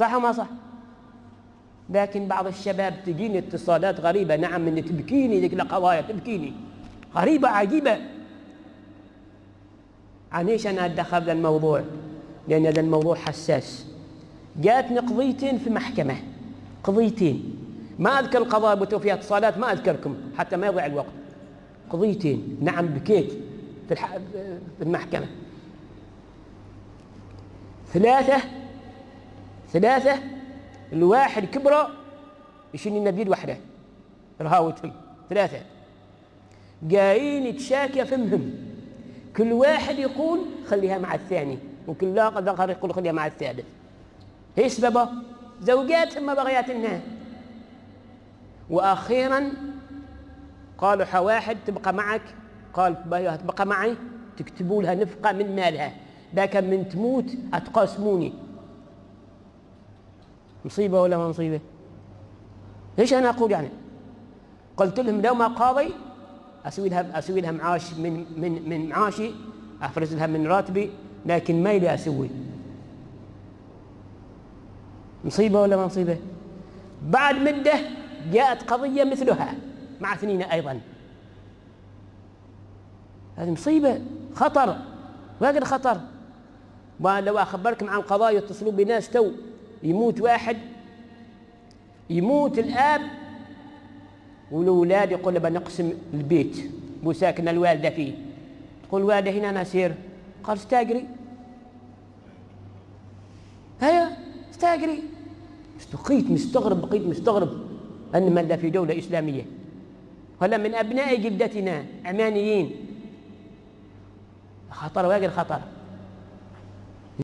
صح وما صح؟ لكن بعض الشباب تجيني اتصالات غريبة، نعم، من تبكيني ذيك القضايا، تبكيني غريبة عجيبة. عنيش أنا أدخل هذا الموضوع؟ لأن هذا الموضوع حساس. جاتني قضيتين في محكمة، قضيتين، ما أذكر القضايا بتو فيها اتصالات، ما أذكركم حتى ما يضيع الوقت. قضيتين، نعم، بكيت في المحكمة. ثلاثة الواحد كبره يشيل لنا بيد واحدة رهاوتهم، ثلاثة جايين يتشاكى فمهم، كل واحد يقول خليها مع الثاني، وكل آخر يقول خليها مع الثالث. هي سببه زوجاتهم ما بغياتنها. وأخيرا قالوا واحد تبقى معك، قال تبقى معي، تكتبوا لها نفقة من مالها، لكن من تموت أتقاسموني. مصيبة ولا ما مصيبة؟ ليش أنا أقول يعني؟ قلت لهم لو ما قاضي أسوي لها معاش من معاشي، أفرز لها من راتبي، لكن ما لي أسوي. مصيبة ولا ما مصيبة؟ بعد مدة جاءت قضية مثلها مع اثنين أيضا. هذه مصيبة، خطر، واجد خطر. ولو أخبركم عن قضايا يتصلوا بناس تو يموت واحد، يموت الآب والأولاد يقول بنقسم البيت وساكن الوالدة فيه، تقول الوالدة هنا أنا أسير، قال استاجري، هيا استاجري. بقيت مستغرب أن من في دولة إسلامية، ولا من أبناء جدتنا عمانيين. خطر واجد خطر.